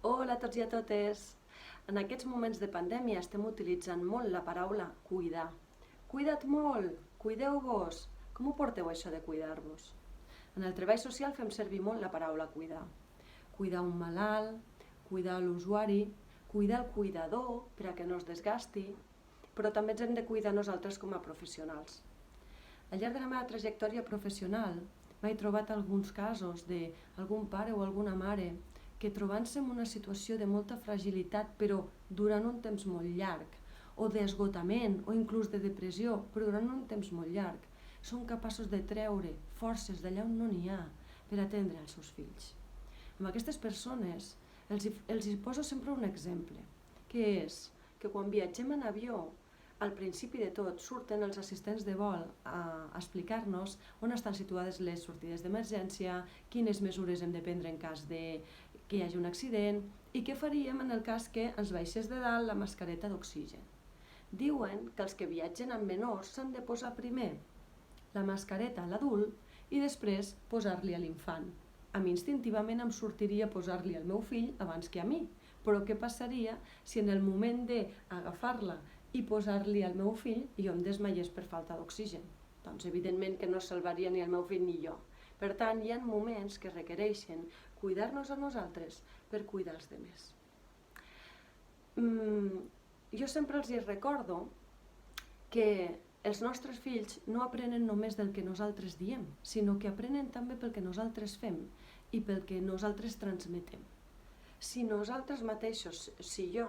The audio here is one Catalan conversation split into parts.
Hola a tots i a totes! En aquests moments de pandèmia estem utilitzant molt la paraula cuidar. Cuida't molt! Cuideu-vos! Com ho porteu això de cuidar-vos? En el treball social fem servir molt la paraula cuidar. Cuidar un malalt, cuidar l'usuari, cuidar el cuidador per a que no es desgasti, però també ens hem de cuidar nosaltres com a professionals. Al llarg de la meva trajectòria professional m'he trobat alguns casos d'algun pare o alguna mare que trobant-se en una situació de molta fragilitat però durant un temps molt llarg, o d'esgotament o inclús de depressió, però durant un temps molt llarg, són capaços de treure forces d'allà on no n'hi ha per atendre els seus fills. Amb aquestes persones els hi poso sempre un exemple, que és que quan viatgem en avió, al principi de tot surten els assistents de vol a explicar-nos on estan situades les sortides d'emergència, quines mesures hem de prendre en cas que hi hagi un accident i què faríem en el cas que ens baixés de dalt la mascareta d'oxigen. Diuen que els que viatgen amb menors s'han de posar primer la mascareta a l'adult i després posar-li a l'infant. A mi instintivament em sortiria posar-li al meu fill abans que a mi, però què passaria si en el moment d'agafar-la i posar-li al meu fill jo em desmaiés per falta d'oxigen? Doncs evidentment que no salvaria ni el meu fill ni jo. Per tant, hi ha moments que requereixen cuidar-nos a nosaltres per cuidar els demés. Jo sempre els recordo que els nostres fills no aprenen només del que nosaltres diem, sinó que aprenen també pel que nosaltres fem i pel que nosaltres transmetem. Si nosaltres mateixos, si jo,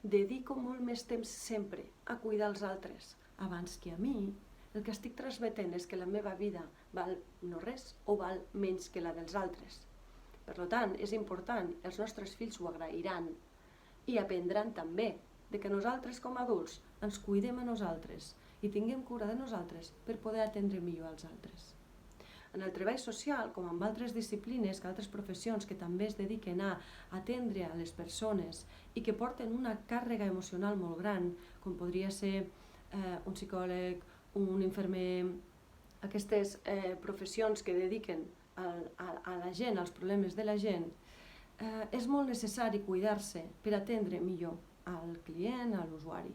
dedico molt més temps sempre a cuidar els altres abans que a mi, el que estic transmetent és que la meva vida val no res o val menys que la dels altres. Per tant, és important, els nostres fills ho agrairan i aprendran també de que nosaltres com a adults ens cuidem a nosaltres i tinguem cura de nosaltres per poder atendre millor als altres. En el treball social, com en altres disciplines, altres professions que també es dediquen a atendre a les persones i que porten una càrrega emocional molt gran, com podria ser un psicòleg, un infermer, aquestes professions que dediquen a la gent, als problemes de la gent, és molt necessari cuidar-se per atendre millor al client, a l'usuari.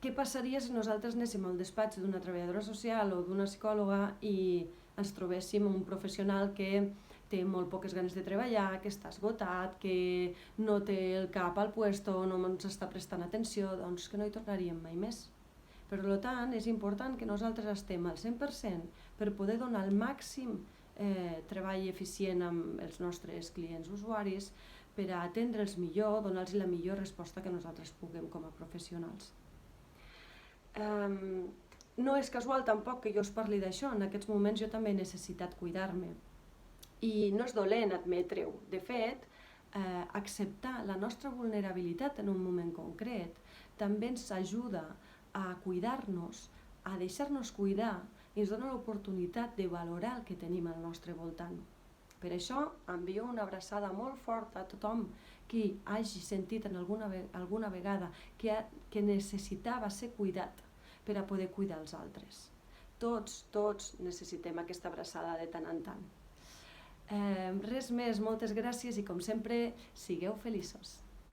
Què passaria si nosaltres anéssim al despatx d'una treballadora social o d'una psicòloga i ens trobéssim un professional que té molt poques ganes de treballar, que està esgotat, que no té el cap al puesto, no ens està prestant atenció, doncs que no hi tornaríem mai més. Per tant, és important que nosaltres estem al 100% per poder donar el màxim treball eficient amb els nostres clients usuaris, per a atendre'ls millor, donar-los la millor resposta que nosaltres puguem com a professionals. No és casual tampoc que jo us parli d'això, en aquests moments jo també he necessitat cuidar-me i no és dolent admetre-ho. De fet, acceptar la nostra vulnerabilitat en un moment concret també ens ajuda a cuidar-nos, a deixar-nos cuidar i ens dona l'oportunitat de valorar el que tenim al nostre voltant. Per això envio una abraçada molt forta a tothom qui hagi sentit en alguna vegada que necessitava ser cuidat per a poder cuidar els altres. Tots necessitem aquesta abraçada de tant en tant. Res més, moltes gràcies i com sempre, sigueu feliços.